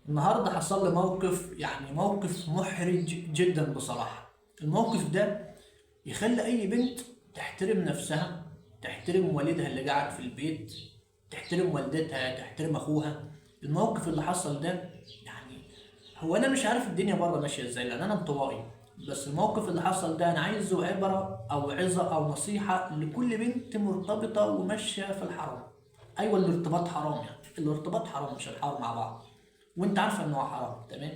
النهارده حصل لي موقف، يعني موقف محرج جدا بصراحة. الموقف ده يخلي أي بنت تحترم نفسها، تحترم والدها اللي قاعد في البيت، تحترم والدتها، تحترم أخوها. الموقف اللي حصل ده يعني هو أنا مش عارف الدنيا بره ماشية إزاي لأن أنا انطوائي. بس الموقف اللي حصل ده أنا عايزه عبرة أو عظة أو نصيحة لكل بنت مرتبطة وماشية في الحرام. أيوة، الارتباط حرام، يعني الارتباط حرام مش الحرام مع بعض، وانت عارفه ان هو حرام. تمام.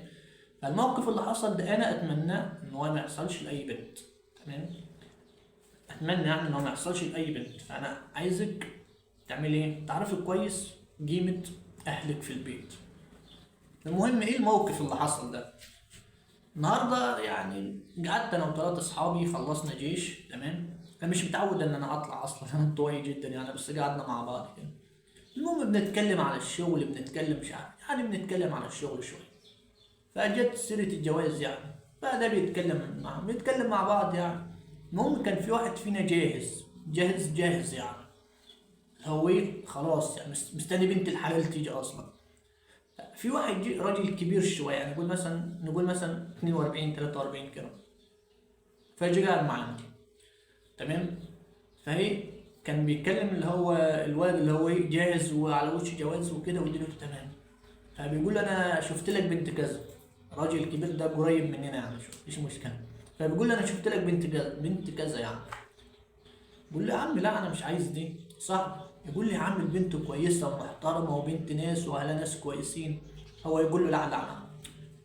فالموقف اللي حصل ده انا اتمناه ان هو ما يحصلش لاي بنت. تمام. اتمنى يعني ان هو ما يحصلش لاي بنت. فانا عايزك تعمل ايه؟ تعرفي كويس قيمه اهلك في البيت. المهم، ايه الموقف اللي حصل ده؟ النهارده يعني قعدت انا وثلاثه اصحابي، خلصنا جيش. تمام. انا مش متعود ان انا اطلع اصلا انا انطوائي جدا يعني، بس قعدنا مع بعض كده. المهم بنتكلم على الشغل، بنتكلم مش عارف يعني، بنتكلم على الشغل شويه. فجت سيرة الجواز يعني، فده بيتكلم مع بعض يعني. المهم كان في واحد فينا جاهز جاهز جاهز يعني. هو ايه، خلاص يعني مستني بنت الحلال تيجي اصلا. في واحد راجل كبير شويه يعني، نقول مثلا 42 43 كده. فجي قاعد معانا. تمام. فهي كان بيتكلم اللي هو الولد اللي هو ايه جاهز وعلى وش جواز وكده ودنيته تمام. فبيقول انا شفت لك بنت كذا. الراجل الكبير ده قريب مننا يعني، شوف مفيش مشكله. فبيقول لي انا شفت لك بنت كذا بنت كذا يعني. بقول له يا عم لا، انا مش عايز دي. صح. يقول لي يا عم البنت كويسه ومحترمه وبنت ناس واهلها ناس كويسين. هو يقول له لا لا لا،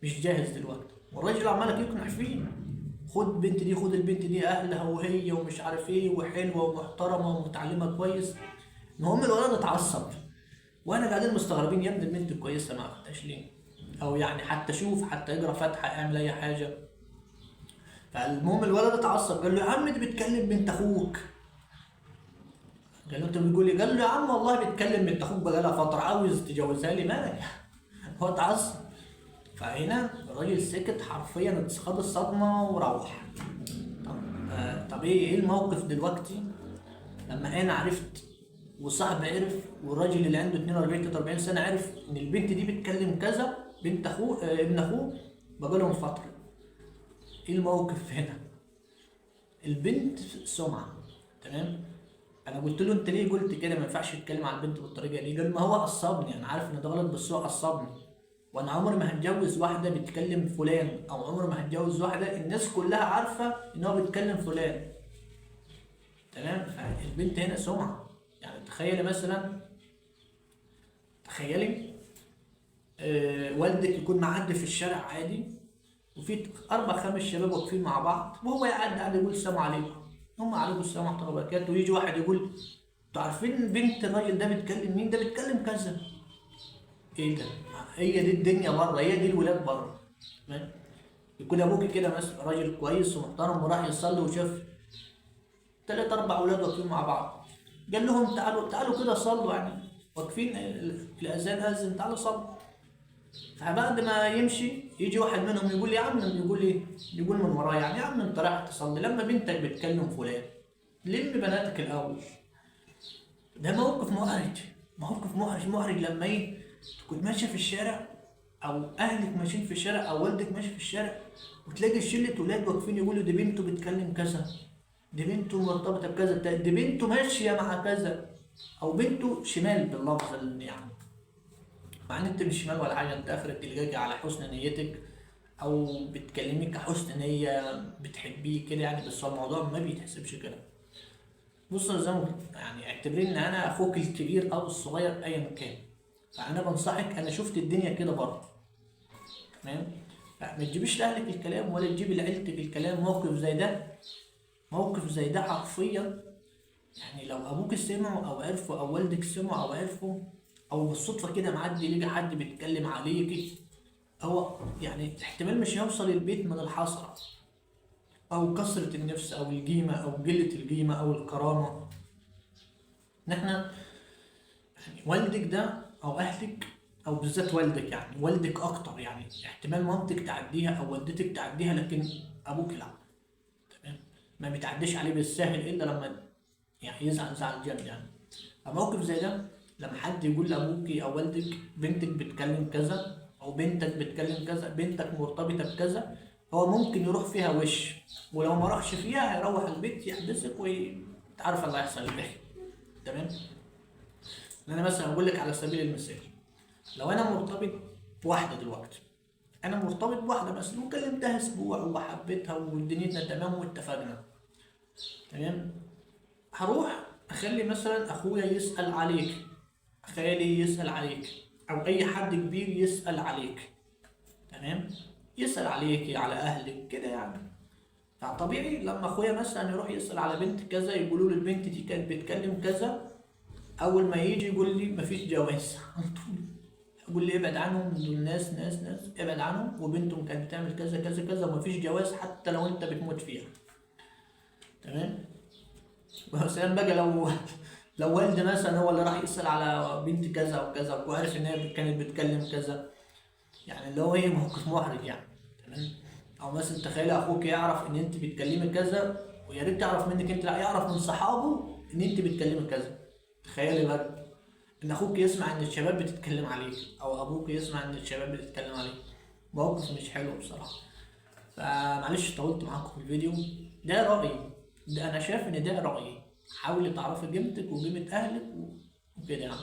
مش جاهز دلوقتي. والراجل عمال يقنع فيه، خد بنت دي، خد البنت دي اهلها وهي ومش عارف ايه وحلوه ومحترمه ومتعلمه كويس. المهم الولد اتعصب، وانا قاعدين مستغربين، يا ابني البنت كويسه ما اخدتهاش ليه؟ او يعني حتى شوف، حتى اقرا فاتحه، اعمل اي حاجه. فالمهم الولد اتعصب، قال له يا عم دي بتكلم بنت اخوك. قال له انت بتقول ايه؟ قال له يا عم والله بتكلم بنت اخوك بقالها فتره، عاوز تجوزها لي مالك؟ هو اتعصب. فهنا الراجل سكت حرفيا، خد الصدمه وروح. طب طب ايه الموقف دلوقتي لما انا عرفت وصاحبي عرف والراجل اللي عنده 42 43 سنه عرف ان البنت دي بتكلم كذا بنت اخوه ابن اخوه بقالهم فتره؟ ايه الموقف هنا؟ البنت سمعه. تمام. انا قلت له انت ليه قلت كده؟ ما ينفعش تتكلم على البنت بالطريقه دي. قال ما هو عصبني، انا عارف ان ده غلط بس هو عصبني. وانا عمري ما هتجوز واحده بتكلم فلان، او عمري ما هتجوز واحده الناس كلها عارفه ان هو بيتكلم فلان. تمام. فالبنت هنا سمعه. يعني تخيلي مثلا، تخيلي والدك يكون معدي في الشارع عادي، وفي اربع خمس شباب واقفين مع بعض، وهو يعدي قاعد يقول السلام عليكم. هم عليكم السلام ورحمه الله وبركاته. ويجي واحد يقول انتوا عارفين بنت الراجل ده بيتكلم مين؟ ده بيتكلم كذا. ايه ده؟ هي دي الدنيا بره، هي دي الولاد بره. تمام. يكون ابوك كده مثلا راجل كويس ومحترم وراح يصلي وشاف ثلاث اربع اولاد واقفين مع بعض، قال لهم تعالوا تعالوا كده صلوا يعني، واقفين الاذان اذن تعالوا صلوا. فبعد ما يمشي يجي واحد منهم يقول يا عم، يقول ايه؟ يقول من وراه يعني يا عم انت رايح تصلي لما بنتك بتكلم فلان؟ لم بناتك الاول. ده موقف محرج، موقف محرج لما ايه تكون ماشيه في الشارع، او اهلك ماشيين في الشارع، او والدك ماشي في الشارع، وتلاقي شله ولاد واقفين يقولوا دي بنته بتكلم كذا، دي بنته مرتبطه بكذا، دي بنته ماشيه مع كذا، او بنته شمال باللفظ يعني. مع ان انت مش شمال ولا حاجه، انت اخرك تلقاك على حسن نيتك، او بتكلميك كحسن نيه بتحبيه كده يعني، بس هو الموضوع ما بيتحسبش كده. بص يا زلمه، يعني اعتبرني ان انا اخوك الكبير او الصغير ايا كان. فانا بنصحك، انا شفت الدنيا كده بره. تمام. فما تجيبيش لاهلك الكلام ولا تجيبي لعيلتك الكلام. موقف زي ده، موقف زي ده حرفيا يعني لو ابوك سمعوا او عرفوا، او والدك سمعوا او عرفوا، او بالصدفه كده معدي لقى حد بيتكلم عليكي، هو يعني احتمال مش هيوصل البيت من الحسرة، أو كثرة النفس، أو القيمة، أو قلة القيمة، أو الكرامة. نحن يعني والدك ده أو أهلك، أو بالذات والدك يعني، والدك أكتر يعني، احتمال مامتك تعديها أو والدتك تعديها، لكن أبوك لا. تمام. ما بتعديش عليه بالساهل إلا لما يعني يزعل زعل جامد يعني. فموقف زي ده لما حد يقول لأبوك أو والدك بنتك بتكلم كذا، او بنتك بتكلم كذا، بنتك مرتبطه بكذا، هو ممكن يروح فيها وش، ولو ما راحش فيها هيروح البيت يحبسك ويتعرف اللي هيحصل الاخر. تمام. انا مثلا اقول لك على سبيل المثال، لو انا مرتبط بواحده دلوقتي، انا مرتبط بواحده بس وكلمتها اسبوع وحبيتها ودنيتنا تمام واتفقنا، تمام، هروح اخلي مثلا اخويا يسال عليك، خالي يسال عليك، او اي حد كبير يسال عليك، تمام، يسال عليك على اهلك كده يعني. فطبيعي لما اخويا مثلا يروح يسال على بنت كذا، يقولوا له البنت دي كانت بتكلم كذا، اول ما يجي يقول لي مفيش جواز على طول، يقول لي ابعد عنهم، دول ناس ابعد عنهم، وبنتهم كانت بتعمل كذا كذا كذا، ومفيش جواز حتى لو انت بتموت فيها. تمام. وسلام بقى لو والد مثلا هو اللي راح يسأل على بنت كذا او كذا، وعارف ان هي كانت بتكلم كذا، يعني اللي هو ايه، موقف محرج يعني. تمام. او مثلا تخيل اخوك يعرف ان انت بتكلمي كذا، ويا ريت تعرف منك انت، لا يعرف من صحابه ان انت بتكلمي كذا. تخيلي بقى ان اخوك يسمع ان الشباب بتتكلم عليك، او ابوك يسمع ان الشباب بتتكلم عليك. موقف مش حلو بصراحه. فمعلش طولت معاكم في الفيديو. ده رايي، ده انا شايف ان ده رايي. حاولي تعرفي قيمتك وقيمه اهلك وكده يعني.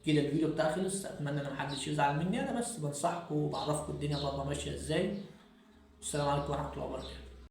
كده الفيديو بتاعي خلص، اتمنى ان محدش يزعل مني، انا بس بنصحكم وبعرفكم الدنيا بره ماشيه ازاي. السلام عليكم ورحمه الله وبركاته.